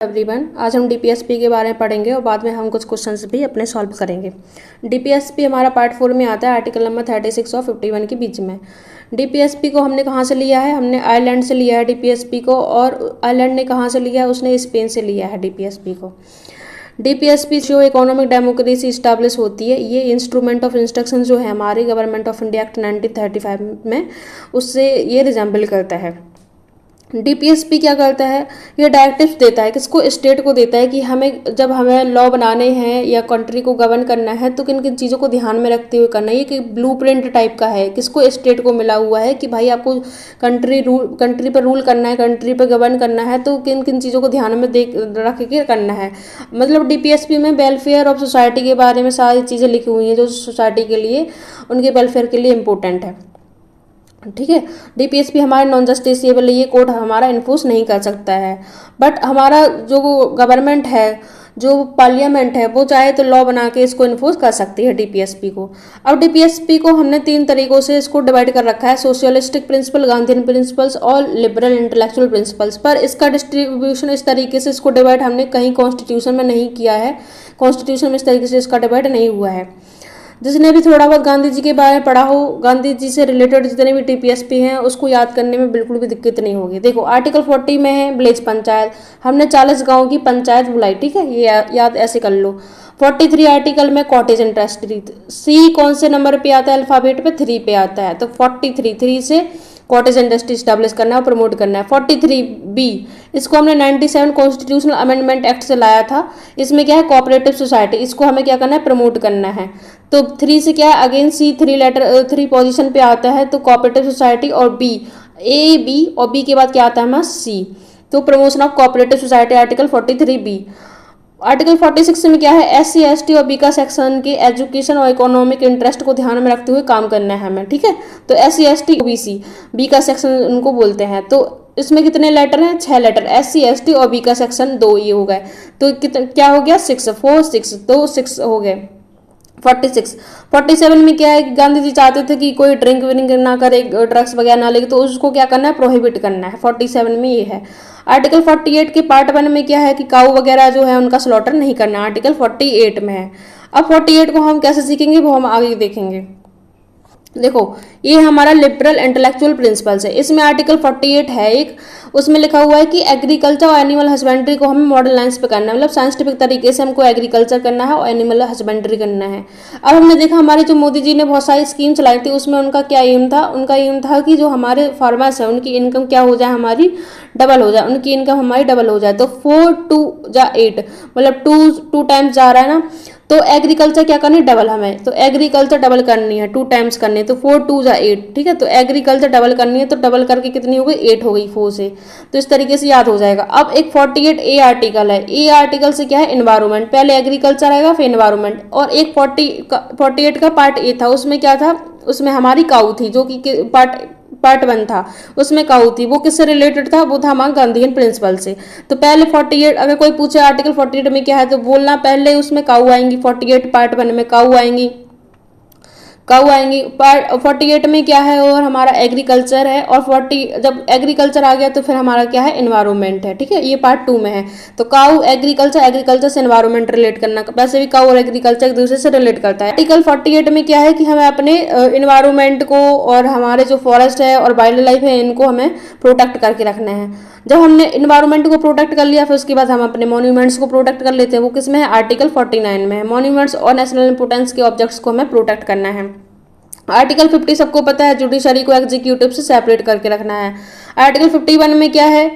Everyone, आज हम DPSP के बारे में पढ़ेंगे और बाद में हम कुछ क्वेश्चंस भी अपने सॉल्व करेंगे। डीपीएसपी हमारा पार्ट 4 में आता है, आर्टिकल नंबर 36 और 51 के बीच में। डीपीएसपी को हमने कहाँ से लिया है? हमने आयरलैंड से लिया है डीपीएसपी को। और आयरलैंड ने कहाँ से लिया है? उसने स्पेन से लिया है डीपीएसपी को। डीपीएसपी जो इकोनॉमिक डेमोक्रेसी इस्टेब्लिश होती है, ये इंस्ट्रूमेंट ऑफ इंस्ट्रक्शन जो है हमारी गवर्नमेंट ऑफ इंडिया एक्ट 1935 में, उससे ये रिजेंबल करता है। डीपीएसपी क्या करता है? ये डायरेक्टिव्स देता है। किसको? स्टेट को देता है कि जब हमें लॉ बनाने हैं या कंट्री को गवर्न करना है तो किन किन चीज़ों को ध्यान में रखते हुए करना है। ये कि ब्लूप्रिंट टाइप का है। किसको? स्टेट को मिला हुआ है कि भाई आपको कंट्री पर रूल करना है, कंट्री पर गवर्न करना है, तो किन किन चीज़ों को ध्यान में रख के करना है। मतलब डीपीएसपी में वेलफेयर ऑफ सोसाइटी के बारे में सारी चीज़ें लिखी हुई हैं जो सोसाइटी के लिए, उनके वेलफेयर के लिए इम्पोर्टेंट है। ठीक है। डीपीएसपी हमारे नॉन जस्टिसेबल, ये कोर्ट हमारा इन्फोर्स नहीं कर सकता है। बट हमारा जो गवर्नमेंट है, जो पार्लियामेंट है, वो चाहे तो लॉ बना के इसको इन्फोर्स कर सकती है डीपीएसपी को। अब डीपीएसपी को हमने 3 तरीकों से इसको डिवाइड कर रखा है: सोशलिस्टिक प्रिंसिपल, गांधीयन प्रिंसिपल्स और लिबरल इंटेलेक्चुअल प्रिंसिपल्स। पर इसका डिस्ट्रीब्यूशन इस तरीके से इसको डिवाइड हमने कहीं कॉन्स्टिट्यूशन में नहीं किया है। कॉन्स्टिट्यूशन में इस तरीके से इसका डिवाइड नहीं हुआ है। जिसने भी थोड़ा बहुत गांधी जी के बारे में पढ़ा हो, गांधी जी से रिलेटेड जितने भी डीपीएसपी हैं, उसको याद करने में बिल्कुल भी दिक्कत नहीं होगी। देखो, आर्टिकल 40 में है विलेज पंचायत। हमने 40 गांव की पंचायत बुलाई, ठीक है, ये याद ऐसे कर लो। 43 आर्टिकल में कॉटेज इंडस्ट्री। सी कौन से नंबर पे आता है? अल्फाबेट पे 3 पे आता है। तो 43 से कॉटेज इंडस्ट्री स्टैब्लिश करना है और प्रमोट करना है। 43 बी, इसको हमने 97 कॉन्स्टिट्यूशनल अमेंडमेंट एक्ट से लाया था। इसमें क्या है? Cooperative society. इसको हमें क्या करना है? प्रमोट करना है। तो 3 से क्या है? अगेन सी 3 पोजीशन पे आता है, तो कोऑपरेटिव सोसाइटी। और बी, ए बी और बी के बाद क्या आता है हमारा? सी। तो promotion of cooperative society, article 43 B. Article 46 में क्या है? एससी एसटी और बी का सेक्शन के एजुकेशन और इकोनॉमिक इंटरेस्ट को ध्यान में रखते हुए काम करना है हमें, ठीक है। तो एससी एसटी ओबीसी, बी का सेक्शन उनको बोलते हैं। तो इसमें कितने लेटर हैं? 6 लेटर। एससी एसटी और बी का सेक्शन 2, ये हो गए। तो क्या हो गया? 6 4 6, तो 6 हो गए। 47 में क्या है कि गांधी जी चाहते थे कि कोई ड्रिंक विंक ना करे, ड्रग्स वगैरह ना ले, तो उसको क्या करना है? प्रोहिबिट करना है। 47 में ये है। आर्टिकल 48 के पार्ट 1 में क्या है कि काऊ वगैरह जो है उनका स्लॉटर नहीं करना, आर्टिकल 48 में है। अब 48 को हम कैसे सीखेंगे वो हम आगे देखेंगे। देखो, ये हमारा लिबरल इंटेलेक्चुअल प्रिंसिपल्स है। इसमें आर्टिकल 48 है एक, उसमें लिखा हुआ है कि एग्रीकल्चर और एनिमल हस्बेंड्री को हमें मॉडर्न लाइन्स पे करना है। मतलब साइंटिफिक तरीके से हमको एग्रीकल्चर करना है और एनिमल हस्बेंड्री करना है। अब हमने देखा हमारे जो मोदी जी ने बहुत सारी स्कीम चलाई थी, उसमें उनका क्या एम था? उनका एम था कि जो हमारे फार्मर्स है उनकी इनकम क्या हो जाए? हमारी डबल हो जाए, उनकी इनकम हमारी डबल हो जाए। तो 4 2 जा 8, मतलब 2 टाइम्स जा रहा है ना, तो एग्रीकल्चर क्या करनी? डबल हमें। तो एग्रीकल्चर डबल करनी है, 2 टाइम्स करनी है, तो 4 2 जा 8, ठीक है। तो एग्रीकल्चर डबल करनी है, तो डबल करके कितनी हो गई? 8 हो गई 4 से। तो इस तरीके से याद हो जाएगा। अब एक 48 ए आर्टिकल है। ए आर्टिकल से क्या है? एनवायरमेंट। पहले एग्रीकल्चर आएगा फिर एनवायरमेंट। और एक 48 का पार्ट ए था, उसमें क्या था? उसमें हमारी काऊ थी, जो कि पार्ट 1 था, उसमें काऊ थी। वो किससे रिलेटेड था? वो था हमारा गांधीयन प्रिंसिपल से। तो पहले 48, अगर कोई पूछे आर्टिकल 48 में क्या है, तो बोलना पहले उसमें काऊ आएंगी। 48 पार्ट 1 में काऊ आएंगी। पार्ट 48 में क्या है? और हमारा एग्रीकल्चर है। और 40 जब एग्रीकल्चर आ गया तो फिर हमारा क्या है? एनवायरमेंट है, ठीक है। ये पार्ट 2 में है। तो काऊ एग्रीकल्चर से एनवायरमेंट रिलेट करना। वैसे भी काऊ और एग्रीकल्चर एक दूसरे से रिलेट करता है। आर्टिकल 48 में क्या है कि हमें अपने एनवायरमेंट को और हमारे जो फॉरेस्ट है और वाइल्ड लाइफ है, इनको हमें प्रोटेक्ट करके रखना है। जब हमने एनवायरमेंट को प्रोटेक्ट कर लिया, फिर उसके बाद हम अपने मॉन्यूमेंट्स को प्रोटेक्ट कर लेते हैं। वो किसमें है? आर्टिकल 49 में है। मॉन्यूमेंट्स और नेशनल इंपोर्टेंस के ऑब्जेक्ट्स को हमें प्रोटेक्ट करना है। आर्टिकल 50 सबको पता है, जुडिशरी को एग्जीक्यूटिव से सेपरेट करके रखना है। आर्टिकल 51 में क्या है?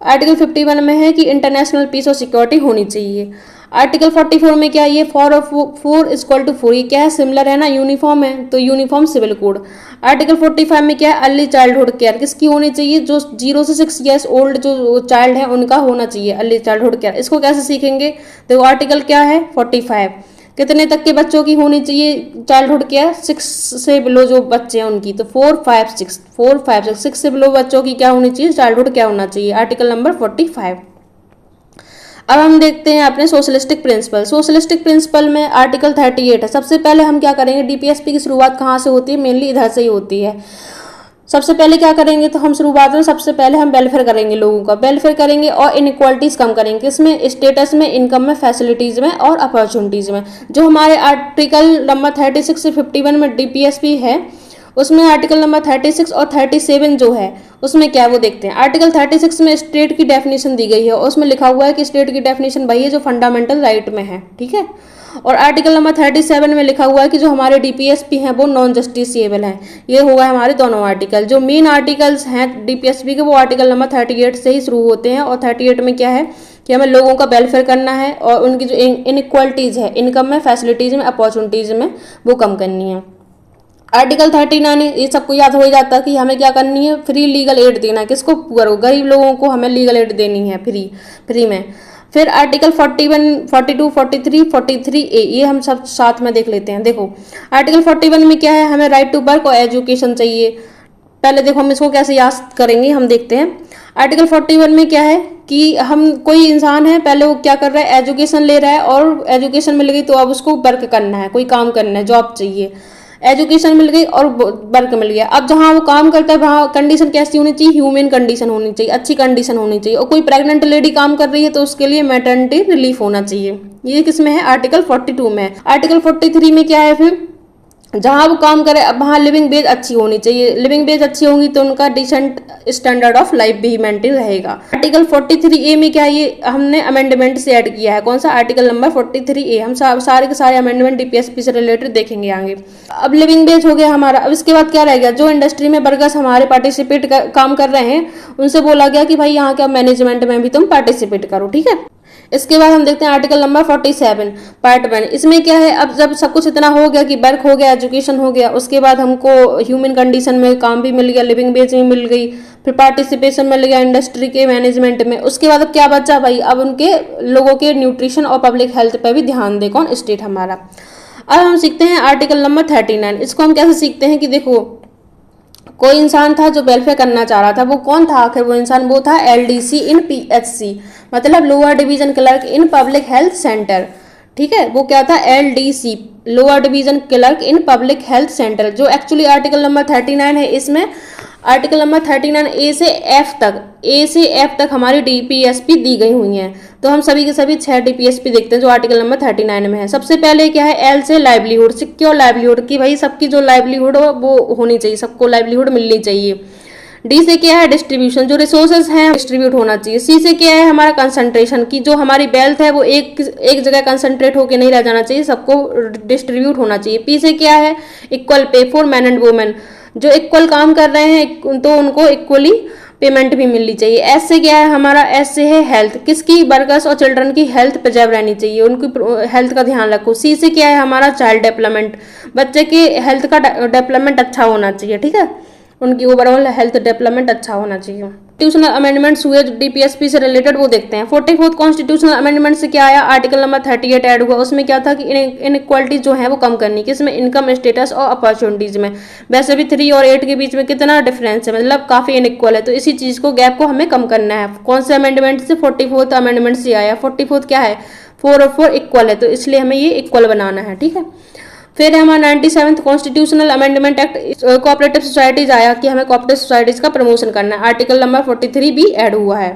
आर्टिकल 51 में है कि इंटरनेशनल पीस और सिक्योरिटी होनी चाहिए। आर्टिकल 44 में क्या है? ये 4 इक्वल टू 4, ये क्या है? सिमिलर है ना, यूनिफॉर्म है, तो यूनिफॉर्म सिविल कोड। आर्टिकल 45 में क्या है? अर्ली चाइल्डहुड केयर किसकी होनी चाहिए? जो 0 से 6 ईयर्स ओल्ड जो चाइल्ड है उनका होना चाहिए अर्ली चाइल्डहुड केयर। इसको कैसे सीखेंगे? देखो, आर्टिकल क्या है? 45। कितने तक के बच्चों की होनी चाहिए चाइल्डहुड केयर? 6 से बिलो जो बच्चे हैं उनकी। तो 4 5 6 6 से बिलो बच्चों की क्या होनी चाहिए? चाइल्डहुड क्या होना चाहिए? Article number 45। अब हम देखते हैं अपने सोशलिस्टिक प्रिंसिपल। सोशलिस्टिक प्रिंसिपल में आर्टिकल 38 है। सबसे पहले हम क्या करेंगे? डीपीएसपी की शुरुआत कहाँ से होती है? मेनली इधर से ही होती है। सबसे पहले क्या करेंगे, तो हम शुरुआत में सबसे पहले हम वेलफेयर करेंगे, लोगों का वेलफेयर करेंगे और इनइक्वालिटीज कम करेंगे। इसमें स्टेटस में, इनकम में, फैसिलिटीज में और अपॉर्चुनिटीज में। जो हमारे आर्टिकल नंबर 36 से 51 में डीपीएसपी है, उसमें आर्टिकल नंबर 36 और 37 जो है उसमें क्या है वो देखते हैं। आर्टिकल 36 में स्टेट की डेफिनेशन दी गई है और उसमें लिखा हुआ है कि स्टेट की डेफिनेशन वही है जो फंडामेंटल राइट में है, ठीक है। और आर्टिकल नंबर 37 में लिखा हुआ है कि जो हमारे डीपीएसपी हैं वो नॉन जस्टिसिएबल हैं। ये हो गए हमारे दोनों आर्टिकल। जो मेन आर्टिकल्स हैं डीपीएसपी के वो आर्टिकल नंबर 38 से ही शुरू होते हैं और 38 में क्या है कि हमें लोगों का वेलफेयर करना है और उनकी जो इनइक्वालिटीज़ है, इनकम में, फैसिलिटीज़ में, अपॉर्चुनिटीज़ में, वो कम करनी है। आर्टिकल 39 ये सबको याद हो ही जाता है कि हमें क्या करनी है, फ्री लीगल एड देना है। किसको? पुअर, गरीब लोगों को हमें लीगल एड देनी है फ्री में। फिर आर्टिकल 41, 42, 43, 43A ये हम सब साथ में देख लेते हैं। देखो आर्टिकल 41 में क्या है, हमें राइट टू वर्क और एजुकेशन चाहिए। पहले देखो हम इसको कैसे याद करेंगे, हम देखते हैं। आर्टिकल 41 में क्या है कि हम, कोई इंसान है, पहले वो क्या कर रहा है, एजुकेशन ले रहा है और एजुकेशन मिल गई तो अब उसको वर्क करना है, कोई काम करना है, जॉब चाहिए। एजुकेशन मिल गई और वर्क मिल गया। अब जहाँ वो काम करता है वहाँ कंडीशन कैसी होनी चाहिए, ह्यूमन कंडीशन होनी चाहिए, अच्छी कंडीशन होनी चाहिए। और कोई प्रेग्नेंट लेडी काम कर रही है तो उसके लिए मैटरनिटी रिलीफ होना चाहिए। ये किसमें है? आर्टिकल 42 में। आर्टिकल 43 में क्या है, फिर जहाँ वो काम करे अब वहाँ लिविंग वेज अच्छी होनी चाहिए। लिविंग वेज अच्छी होगी तो उनका डिसेंट स्टैंडर्ड ऑफ लाइफ भी मेंटेन रहेगा। आर्टिकल 43A में क्या है, ये हमने अमेंडमेंट से ऐड किया है। कौन सा? Article number 43A। हम सारे के सारे अमेंडमेंट डीपीएसपी से रिलेटेड देखेंगे आगे। अब लिविंग वेज हो गया हमारा। अब इसके बाद क्या रहेगा, जो इंडस्ट्री में वर्कर्स हमारे पार्टिसिपेट काम कर रहे हैं उनसे बोला गया कि भाई यहाँ क्या मैनेजमेंट में भी तुम पार्टिसिपेट करो, ठीक है। इसके बाद हम देखते हैं आर्टिकल नंबर 47 पार्ट 1। इसमें क्या है, अब जब सब कुछ इतना हो गया कि वर्क हो गया, एजुकेशन हो गया, उसके बाद हमको ह्यूमन कंडीशन में काम भी मिल गया, लिविंग वेज भी मिल गई, फिर पार्टिसिपेशन मिल गया इंडस्ट्री के मैनेजमेंट में। उसके बाद अब क्या बचा भाई, अब उनके लोगों के न्यूट्रिशन और पब्लिक हेल्थ पर भी ध्यान दे कौन? स्टेट हमारा। अब हम सीखते हैं आर्टिकल नंबर 39। इसको हम कैसे सीखते हैं कि देखो कोई इंसान था जो वेलफेयर करना चाह रहा था। वो कौन था आखिर? वो इंसान वो था एलडीसी इन पीएचसी, मतलब lower division clerk in public health centre, ठीक है। वो क्या था? LDC, lower division clerk in public health centre, जो एक्चुअली आर्टिकल नंबर 39 है। इसमें आर्टिकल नंबर 39 ए से एफ तक हमारी डीपीएसपी दी गई हुई हैं। तो हम सभी के सभी 6 डीपीएसपी देखते हैं जो आर्टिकल नंबर 39 में है। सबसे पहले क्या है, एल से लाइवलीहुड, सिक्योर लाइवलीहुड, की भाई सबकी जो लाइवलीहुड हो वो होनी चाहिए, सबको लाइवलीहुड मिलनी चाहिए। डी से क्या है, डिस्ट्रीब्यूशन, जो रिसोर्सेज हैं डिस्ट्रीब्यूट होना चाहिए। सी से क्या है, हमारा कंसंट्रेशन, की जो हमारी वेल्थ है वो एक जगह कंसंट्रेट होकर नहीं रह जाना चाहिए, सबको डिस्ट्रीब्यूट होना चाहिए। पी से क्या है, equal pay for man and women, जो इक्वल काम कर रहे हैं तो उनको इक्वली पेमेंट भी मिलनी चाहिए। एस से क्या है हमारा, एस से है हेल्थ, किसकी? वर्कर्स और चिल्ड्रन की हेल्थ प्रिजर्व रहनी चाहिए, उनकी हेल्थ का ध्यान रखो। सी से क्या है हमारा, चाइल्ड डेवलपमेंट, बच्चे की हेल्थ का डेवलपमेंट अच्छा होना चाहिए, ठीक है, उनकी ओवरऑल हेल्थ डेवलपमेंट अच्छा होना चाहिए। कॉन्स्टिट्यूशनल अमेंडमेंट्स हुए डीपीएसपी से रिलेटेड, वो देखते हैं। 44th कॉन्स्टिट्यूशनल अमेंडमेंट से क्या आया, आर्टिकल नंबर 38 ऐड हुआ। उसमें क्या था कि इनइक्वालिटी जो है वो कम करनी, किसमें? इनकम, स्टेटस और अपॉर्चुनिटीज में। वैसे भी 3 और 8 के बीच में कितना डिफरेंस है, मतलब काफी इनइक्वल है, तो इसी चीज को, गैप को हमें कम करना है। कौन से अमेंडमेंट से? 44th अमेंडमेंट से आया। 44th क्या है, 4 और 4 इक्वल है, तो इसलिए हमें ये इक्वल बनाना है, ठीक है। फिर हमारा 97th constitutional amendment act, cooperative societies आया कि हमें कोऑपरेटिव सोसाइटीज का प्रमोशन करना है। आर्टिकल नंबर 43 भी ऐड हुआ है।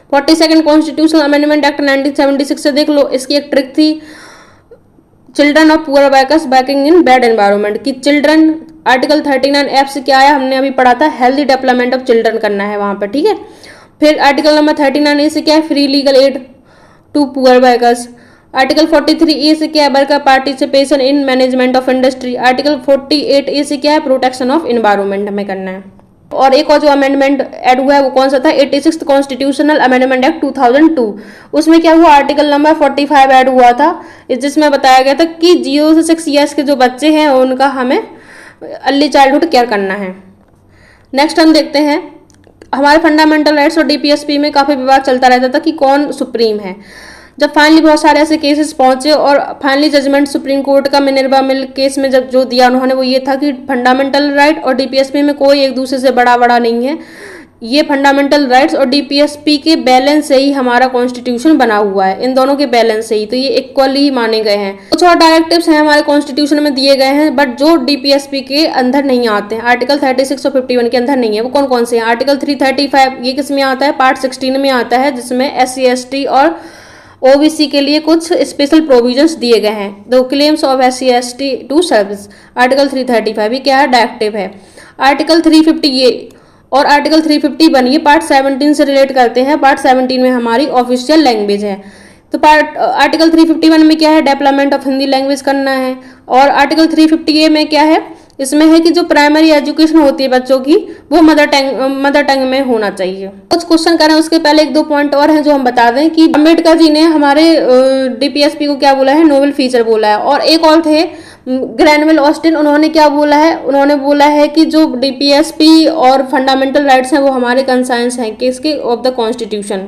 42nd कॉन्स्टिट्यूशनल अमेंडमेंट एक्ट 1976 से देख लो, इसकी एक ट्रिक थी, children of poor workers banking in bad environment, की चिल्ड्रन, आर्टिकल 39F से क्या आया, हमने अभी पढ़ा था, हेल्दी डेवलपमेंट ऑफ चिल्ड्रन करना है वहां पर, ठीक है। फिर आर्टिकल नंबर 39A से क्या है, free legal aid to poor workers. Article 43A से क्या है, worker participation in management of industry. Article 48A से क्या है, प्रोटेक्शन ऑफ एनवायरनमेंट हमें करना है। और एक और जो अमेंडमेंट ऐड हुआ है वो कौन सा था, 86th कॉन्स्टिट्यूशनल अमेंडमेंट एक्ट 2002। उसमें क्या हुआ, आर्टिकल नंबर 45 ऐड हुआ था, जिसमें बताया गया था कि 0 से 6 ईयर्स के जो बच्चे हैं उनका हमें अर्ली चाइल्डहुड केयर करना है। नेक्स्ट हम देखते हैं, हमारे फंडामेंटल राइट्स और डीपीएसपी में काफी विवाद चलता रहता था कि कौन सुप्रीम है। जब फाइनली बहुत सारे ऐसे केसेस पहुंचे और फाइनली जजमेंट सुप्रीम कोर्ट का मिनर्वा मिल केस में जब जो दिया उन्होंने वो ये था कि फंडामेंटल राइट और डीपीएसपी में कोई एक दूसरे से बड़ा नहीं है, ये फंडामेंटल राइट्स और डीपीएसपी के बैलेंस से ही हमारा कॉन्स्टिट्यूशन बना हुआ है, इन दोनों के बैलेंस से ही, तो ये इक्वली माने गए हैं। कुछ और डायरेक्टिव्स हैं हमारे कॉन्स्टिट्यूशन में दिए गए हैं, बट जो डीपीएसपी के अंदर नहीं आते हैं, आर्टिकल 36 और 51 के अंदर नहीं है। वो कौन कौन से हैं? आर्टिकल 335 ये किस में आता है? पार्ट 16 में आता है, जिसमें SC ST और ओबीसी के लिए कुछ स्पेशल प्रोविजंस दिए गए हैं। The claims of SC ST to service, article 335 ये क्या है? डायरेक्टिव है। आर्टिकल 350 ये और आर्टिकल 351 ये पार्ट 17 से रिलेट करते हैं। पार्ट 17 में हमारी ऑफिशियल लैंग्वेज है। तो आर्टिकल 351 में क्या है? डेवलपमेंट ऑफ हिंदी लैंग्वेज करना है। और आर्टिकल 350 में क्या है? इसमें है कि जो प्राइमरी एजुकेशन होती है बच्चों की, वो मदर टंग में होना चाहिए। कुछ क्वेश्चन करें उसके पहले एक दो पॉइंट और हैं जो हम बता दें कि अम्बेडकर जी ने हमारे डीपीएसपी को क्या बोला है? नोबल फीचर बोला है। और एक और थे ग्रैनवेल ऑस्टिन, उन्होंने क्या बोला है? उन्होंने बोला है कि जो डीपीएसपी और फंडामेंटल राइट्स हैं वो हमारे कंसाइंस हैं किसके? Of the constitution.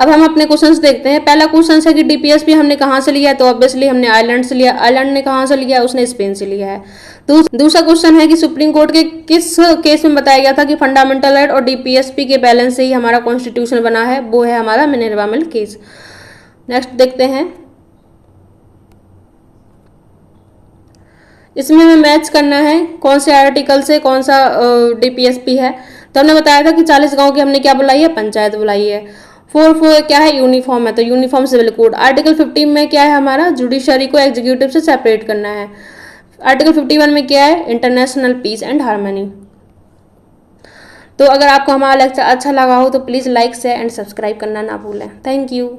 अब हम अपने क्वेश्चंस देखते हैं। पहला क्वेश्चन है कि डीपीएसपी हमने कहाँ से लिया है? तो ऑब्वियसली हमने आयरलैंड से लिया। आयरलैंड ने कहाँ से लिया है? उसने स्पेन से लिया है। दूसरा क्वेश्चन है कि सुप्रीम कोर्ट के किस केस में बताया गया था कि फंडामेंटल राइट और डीपीएसपी के बैलेंस से ही हमारा कॉन्स्टिट्यूशन बना है? वो है हमारा मिनर्वा मिल केस। नेक्स्ट देखते हैं। इसमें हमें मैच करना है कौन से आर्टिकल से कौन सा डीपीएसपी है। तो हमने बताया था कि 40 गांव की हमने क्या बुलाई है? पंचायत बुलाई है। 4 क्या है? यूनिफॉर्म है, तो यूनिफॉर्म सिविल कोड। आर्टिकल 15 में क्या है हमारा? जुडिशरी को एग्जीक्यूटिव से सेपरेट करना है। आर्टिकल 51 में क्या है? International peace and harmony. तो अगर आपको हमारा लेक्चर अच्छा लगा हो तो please like share and subscribe करना ना भूलें। Thank you.